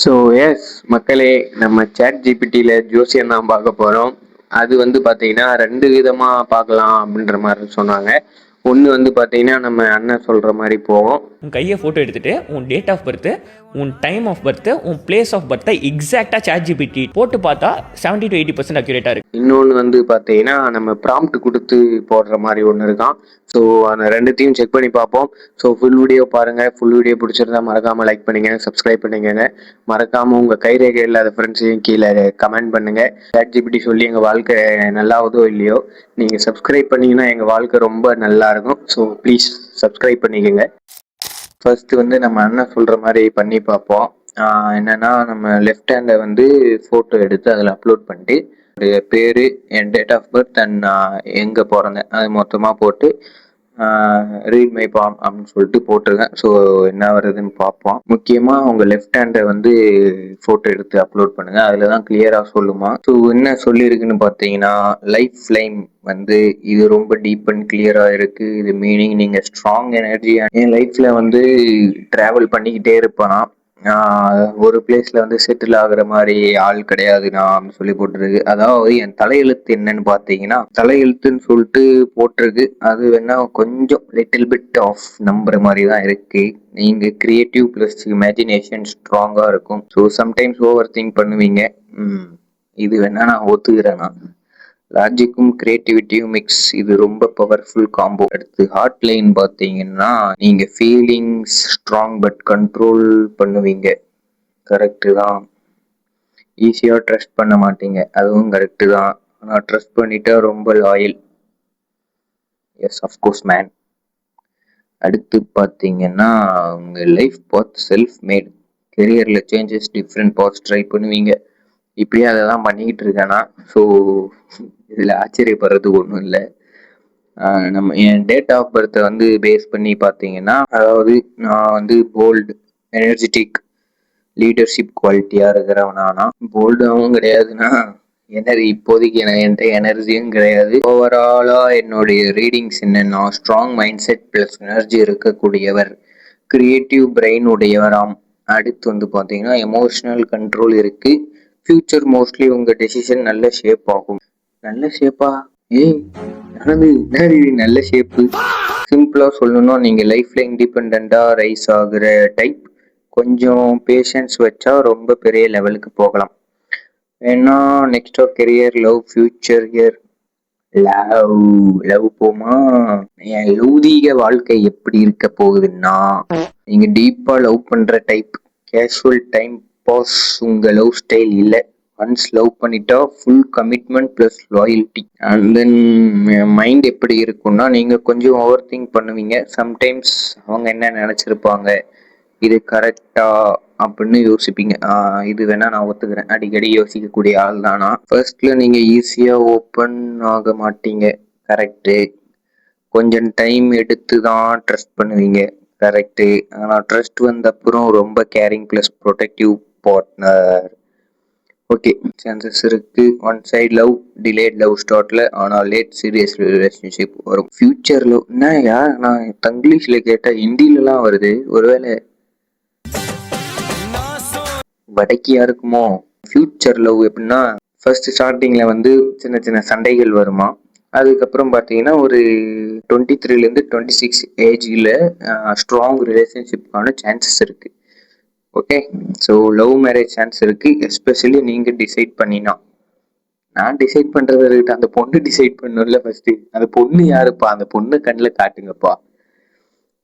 So S மக்களே, நம்ம chat ஜிபிடியில் ஜோசியம் தான் பார்க்க போகிறோம். அது வந்து பார்த்தீங்கன்னா 2 விதமாக பார்க்கலாம் அப்படின்ற மாதிரி சொன்னாங்க. ஒன்று வந்து பார்த்தீங்கன்னா நம்ம அண்ணன் சொல்கிற மாதிரி போகும். உன் கையை ஃபோட்டோ எடுத்துட்டு உன் டேட் ஆஃப் பர்த்து, உன் டைம் ஆஃப் பர்த்து, உன் பிளேஸ் ஆஃப் பர்த்தை எக்ஸாக்டாக சேட் ஜிபிடி போட்டு பார்த்தா 70 to 80% அக்யூரேட்டாக இருக்கு. இன்னொன்று வந்து பார்த்தீங்கன்னா நம்ம ப்ராம்ப்ட் கொடுத்து போடுற மாதிரி ஒன்று இருக்கான். ஸோ அந்த ரெண்டுத்தையும் செக் பண்ணி பார்ப்போம். ஸோ ஃபுல் வீடியோ பாருங்கள். ஃபுல் வீடியோ பிடிச்சிருந்தா மறக்காமல் லைக் பண்ணுங்க, சப்ஸ்கிரைப் பண்ணிக்கங்க. மறக்காமல் உங்கள் கைரேகை இல்லாத ஃப்ரெண்ட்ஸையும் கீழே கமெண்ட் பண்ணுங்கள். சேட் ஜிபிடி சொல்லி எங்கள் வாழ்க்கை நல்லாவதோ இல்லையோ, நீங்கள் சப்ஸ்கிரைப் பண்ணிங்கன்னா எங்கள் வாழ்க்கை ரொம்ப நல்லா இருக்கும். ஸோ ப்ளீஸ் சப்ஸ்கிரைப் பண்ணிக்கோங்க. ஃபர்ஸ்ட் வந்து நம்ம அண்ணன் சொல்கிற மாதிரி பண்ணி பார்ப்போம். என்னென்னா நம்ம லெஃப்ட் ஹேண்டை வந்து ஃபோட்டோ எடுத்து அதில் அப்லோட் பண்ணிட்டு என் பேர், என் டேட் ஆஃப் பர்த் அண்ட் நான் எங்கே பிறந்தேன் அது மொத்தமாக போட்டு ரீட் மை பாம் அப்படின்னு சொல்லிட்டு போட்டிருக்கேன். ஸோ என்ன வருதுன்னு பார்ப்போம். முக்கியமாக உங்கள் லெஃப்ட் ஹேண்டை வந்து ஃபோட்டோ எடுத்து அப்லோட் பண்ணுங்கள், அதில் தான் கிளியராக சொல்லுமா. ஸோ என்ன சொல்லியிருக்குன்னு பார்த்தீங்கன்னா, லைஃப் ஃப்ளேம் வந்து இது ரொம்ப டீப் அண்ட் கிளியராக இருக்குது. இது மீனிங் நீங்கள் ஸ்ட்ராங் எனர்ஜியாக என் லைஃப்பில் வந்து ட்ராவல் பண்ணிக்கிட்டே இருப்பேனா, ஒரு பிளேஸ்ல வந்து செட்டில் ஆகுற மாதிரி ஆள் கிடையாது நான் சொல்லி போட்டிருக்கு. அதாவது என் தலையெழுத்து என்னன்னு பார்த்தீங்கன்னா, தலையெழுத்துன்னு சொல்லிட்டு போட்டிருக்கு. அது வேணா கொஞ்சம் லிட்டில் பிட் ஆஃப் நம்புற மாதிரி தான் இருக்கு. நீங்க கிரியேட்டிவ் பிளஸ் இமேஜினேஷன் ஸ்ட்ராங்கா இருக்கும். ஸோ சம்டைம்ஸ் ஓவர் திங்க் பண்ணுவீங்க. இது வேணா நான் ஒத்துக்கிறேன். நான் லாஜிக்கும் கிரியேட்டிவிட்டியும் மிக்ஸ், இது ரொம்ப பவர்ஃபுல் காம்போ. அடுத்து ஹார்ட் லைன் பார்த்தீங்கன்னா, நீங்க ஃபீலிங்ஸ் ஸ்ட்ராங் பட் கண்ட்ரோல் பண்ணுவீங்க. கரெக்டு தான். ஈஸியாக ட்ரஸ்ட் பண்ண மாட்டீங்க, அதுவும் கரெக்டு தான். ஆனால் ட்ரஸ்ட் பண்ணிட்டா ரொம்ப லாயல். S of course man. அடுத்து பார்த்தீங்கன்னா, உங்கள் லைஃப் பாத் செல்ஃப் மேட். கெரியரில் சேஞ்சஸ், டிஃப்ரெண்ட் பாத்ஸ் ட்ரை பண்ணுவீங்க. இப்படியே அதை தான் பண்ணிக்கிட்டு இருக்கேன்னா, ஸோ இதில் ஆச்சரியப்படுறதுக்கு ஒன்றும் இல்லை. நம்ம என் டேட் ஆஃப் பர்த்தை வந்து பேஸ் பண்ணி பார்த்தீங்கன்னா, அதாவது நான் வந்து போல்டு, எனர்ஜெட்டிக், லீடர்ஷிப் குவாலிட்டியாக இருக்கிறவனானா, போல்டாகவும் கிடையாதுன்னா இப்போதைக்கு என்கிட்ட எனர்ஜியும் கிடையாது. ஓவராலாக என்னுடைய ரீடிங்ஸ் என்னன்னா, strong mind set plus energy இருக்கக்கூடியவர், கிரியேட்டிவ் பிரெயின் உடையவராம். அடுத்து வந்து பார்த்தீங்கன்னா எமோஷனல் கண்ட்ரோல் இருக்கு. ஃபியூச்சர் மோஸ்ட்லி உங்கள் டெசிஷன் நல்ல ஷேப் ஆகும். நல்ல ஷேப்பா? நல்ல ஷேப்பு. சிம்பிளாக சொல்லணும்னா, நீங்கள் லைஃப்ல இண்டிபெண்ட்டாக ரைஸ் ஆகுற டைப். கொஞ்சம் பேஷன்ஸ் வச்சா ரொம்ப பெரிய லெவலுக்கு போகலாம். ஏன்னா next career, love, future year. Love போமா? என் லௌதீக வாழ்க்கை எப்படி இருக்க போகுதுன்னா, நீங்க டீப்பா லவ் பண்ற டைப். கேஷுவல் டைம் பாஸ் உங்க லவ் ஸ்டைல் இல்லை. ஒன்ஸ் லவ் பண்ணிட்டா full commitment plus loyalty. And then mind எப்படி இருக்கும்னா, நீங்கள் கொஞ்சம் ஓவர் திங்க் பண்ணுவீங்க. சம்டைம்ஸ் அவங்க என்ன நினச்சிருப்பாங்க, இது கரெக்டா அப்படின்னு யோசிப்பீங்க. இது வேணா நான் ஒத்துக்கிறேன். அடிக்கடி யோசிக்கக்கூடிய ஆள் தானா. ஃபர்ஸ்ட்ல நீங்கள் ஈஸியாக ஓப்பன் ஆக மாட்டீங்க. கரெக்டு. கொஞ்சம் டைம் எடுத்து தான் ட்ரஸ்ட் பண்ணுவீங்க. கரெக்டு. ஆனால் ட்ரஸ்ட் வந்த அப்புறம் ரொம்ப caring plus protective partner. Okay, chances இருக்கு. One side love, delayed love ஸ்டார்ட்ல, ஆனால் லேட் சீரியஸ் ரிலேஷன்ஷிப் வரும். ஃபியூச்சர் லவ் என்னயா, நான் தங்கிலீஷ்ல கேட்டா ஹிந்திலலாம் வருது. ஒருவேளை வடக்கியா இருக்குமோ? ஃபியூச்சர் லவ் எப்படின்னா, ஃபர்ஸ்ட் ஸ்டார்டிங்ல வந்து சின்ன சின்ன சண்டைகள் வருமா. அதுக்கப்புறம் பார்த்தீங்கன்னா ஒரு 23 26 ஏஜில் ஸ்ட்ராங் ரிலேஷன்ஷிப்கான சான்சஸ் இருக்கு. Okay, so love marriage chance இருக்கு. எஸ்பெஷலி நீங்க டிசைட் பண்ணினா. நான் டிசைட் பண்றதை இருக்கு, அந்த பொண்ணு டிசைட் பண்ணல. ஃபர்ஸ்ட் அந்த பொண்ணு யாருப்பா, அந்த பொண்ணு கண்ணில் காட்டுங்கப்பா.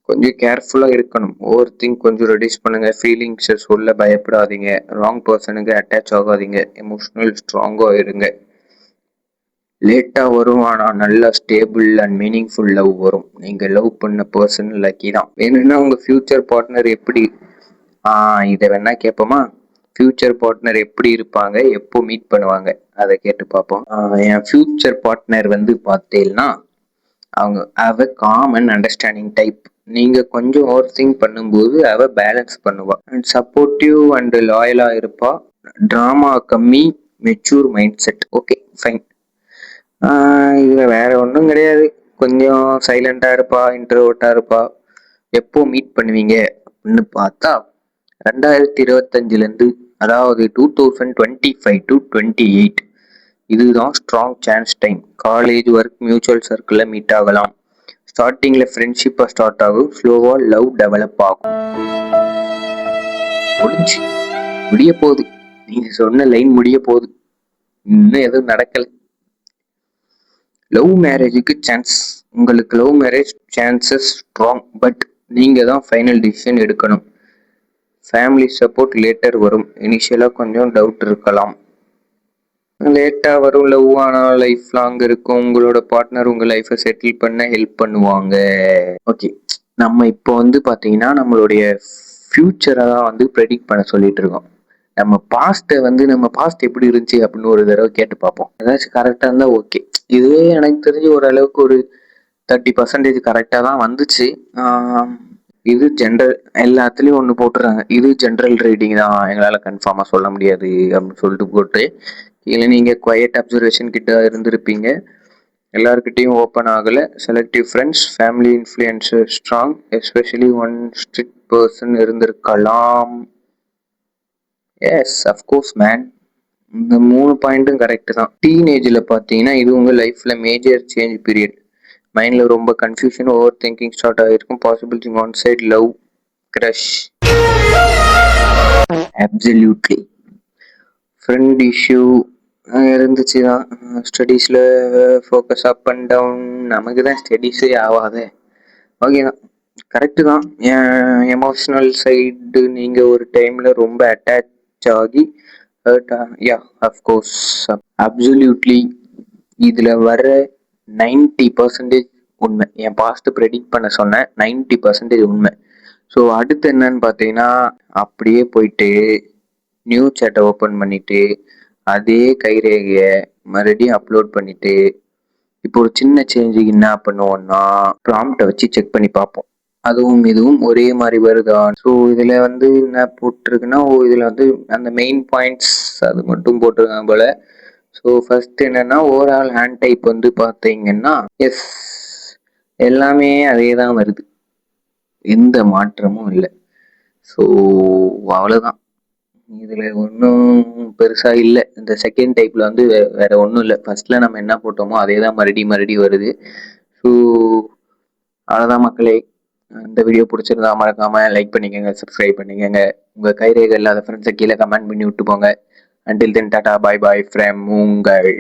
கொஞ்சம் கேர்ஃபுல்லா இருக்கணும். ஓவர் திங்க் கொஞ்சம் ரெடியூஸ் பண்ணுங்க. ஃபீலிங்ஸை சொல்ல பயப்படாதீங்க. ராங் பர்சனுக்கு அட்டாச் ஆகாதீங்க. எமோஷனல் ஸ்ட்ராங்கா இருங்க. லேட்டா வரும், ஆனால் நல்லா ஸ்டேபிள் அண்ட் மீனிங்ஃபுல் லவ் வரும். நீங்க லவ் பண்ண பர்சன் லக்கி தான். வேணும்னா உங்க ஃபியூச்சர் பார்ட்னர் எப்படி, இதை வேணா கேட்போமா? ஃபியூச்சர் பார்ட்னர் எப்படி இருப்பாங்க, எப்போ மீட் பண்ணுவாங்க, அதை கேட்டு பார்ப்போம். என் ஃபியூச்சர் பார்ட்னர் வந்து பார்த்தீங்கன்னா, அவ காமன் அண்டர்ஸ்டாண்டிங் டைப். நீங்க கொஞ்சம் ஓவர் திங்க் பண்ணும்போது அவ பேலன்ஸ் பண்ணுவா. அண்ட் சப்போர்ட்டிவ் அண்ட் லாயலா இருப்பா. ட்ராமா கம்மி, mature mind set. Okay fine. இதுல வேற ஒன்றும் கிடையாது. கொஞ்சம் சைலண்டா இருப்பா, இன்ட்ரோவர்ட்டா இருப்பா. எப்போ மீட் பண்ணுவீங்க அப்படின்னு பார்த்தா 2025 அதாவது 2025 to 28 இதுதான் strong chance time. College, work, mutual சர்க்கிளில் மீட் ஆகலாம். ஸ்டார்டிங்கில் ஃப்ரெண்ட்ஷிப்பாக ஸ்டார்ட் ஆகும், ஸ்லோவாக லவ் டெவலப் ஆகும். முடிஞ்சு முடிய போகுது. நீங்க சொன்ன லைன் முடிய போகுது. இன்னும் எதுவும் நடக்கல. லவ் மேரேஜுக்கு சான்ஸ். உங்களுக்கு love marriage chances strong. But நீங்க தான் ஃபைனல் டிசிஷன் எடுக்கணும். ஃபேமிலி சப்போர்ட் லேட்டர் வரும். இனிஷியலாக கொஞ்சம் டவுட் இருக்கலாம். லேட்டாக வரும். லவ் ஆனால் லைஃப் லாங் இருக்கும். உங்களோட பார்ட்னர் உங்கள் லைஃப்பை செட்டில் பண்ண ஹெல்ப் பண்ணுவாங்க. ஓகே, நம்ம இப்போ வந்து பார்த்தீங்கன்னா நம்மளுடைய ஃப்யூச்சரை தான் வந்து ப்ரெடிக்ட் பண்ண சொல்லிட்டு இருக்கோம். நம்ம பாஸ்ட் எப்படி இருந்துச்சு அப்படின்னு ஒரு தடவை கேட்டு பார்ப்போம். ஏதாச்சும் கரெக்டாக இருந்தால் ஓகே. இதுவே எனக்கு தெரிஞ்சு ஓரளவுக்கு ஒரு 30% கரெக்டாக தான் வந்துச்சு. இது ஜென்ரல், எல்லாத்துலேயும் ஒன்று போட்டுறாங்க, இது ஜென்ரல் ரீடிங் தான், எங்களால் கன்ஃபார்மாக சொல்ல முடியாது அப்படின்னு சொல்லிட்டு போட்டு இல்லை நீங்கள் குவையட் அப்சர்வேஷன் கிட்ட இருந்திருப்பீங்க. எல்லாருக்கிட்டையும் ஓப்பன் ஆகலை. Selective friends, family influence strong, especially one strict person இருந்திருக்கலாம். Yes, of course man. இந்த 3 பாயிண்ட்டும் கரெக்டு தான். டீனேஜில் பார்த்தீங்கன்னா இது உங்கள் லைஃப்பில் மேஜர் சேஞ்ச் பீரியட். மைண்டில் ரொம்ப கன்ஃபியூஷன், ஓவர் திங்கிங் ஸ்டார்ட் ஆகிருக்கும். Possibility one side love, crush. Absolutely. Friend issue இருந்துச்சு தான். ஸ்டடீஸில் ஃபோக்கஸ் அப் அண்ட் டவுன். நமக்கு தான் ஸ்டடீஸே ஆகாதே. ஓகே தான், கரெக்டு தான். எமோஷ்னல் சைடு நீங்கள் ஒரு டைமில் ரொம்ப அட்டாச் ஆகி யா அஃப்கோர்ஸ் அப்சல்யூட்லி. இதில் வர 90% உண்மை. என் பாஸ்ட் ப்ரெடிக்ட் பண்ண சொன்னேன், 90% உண்மை. ஸோ அடுத்து என்னன்னு பார்த்தீங்கன்னா, அப்படியே போயிட்டு நியூ சேட்டை ஓப்பன் பண்ணிட்டு அதே கைரேகையை மறுபடியும் அப்லோட் பண்ணிட்டு இப்போ ஒரு சின்ன சேஞ்சுக்கு என்ன பண்ணுவோம்னா ப்ராம்ப்டை வச்சு செக் பண்ணி பார்ப்போம். அதுவும் இதுவும் ஒரே மாதிரி வருதா. ஸோ இதில் வந்து என்ன போட்டிருக்குன்னா, இதில் வந்து அந்த மெயின் பாயிண்ட்ஸ் அது மட்டும் போட்டிருக்காங்க போல. ஸோ ஃபர்ஸ்ட் என்னன்னா, ஓவரால் ஹேண்ட் டைப் வந்து பார்த்தீங்கன்னா எஸ், எல்லாமே அதே தான் வருது, எந்த மாற்றமும் இல்லை. ஸோ அவ்வளோதான், இதில் ஒன்றும் பெருசாக இல்லை. இந்த செகண்ட் டைப்பில் வந்து வேற ஒன்றும் இல்லை. ஃபர்ஸ்ட்ல நம்ம என்ன போட்டோமோ அதே தான் மறுபடியும் வருது. ஸோ அவ்வளோதான் மக்களே. இந்த வீடியோ பிடிச்சிருந்தா மறக்காம லைக் பண்ணிக்கோங்க, சப்ஸ்கிரைப் பண்ணிக்கோங்க. உங்கள் கைரேகை இல்லாத ஃப்ரெண்ட்ஸை கீழே கமெண்ட் பண்ணி விட்டு போங்க. Until then, tata, bye bye from உங்கள்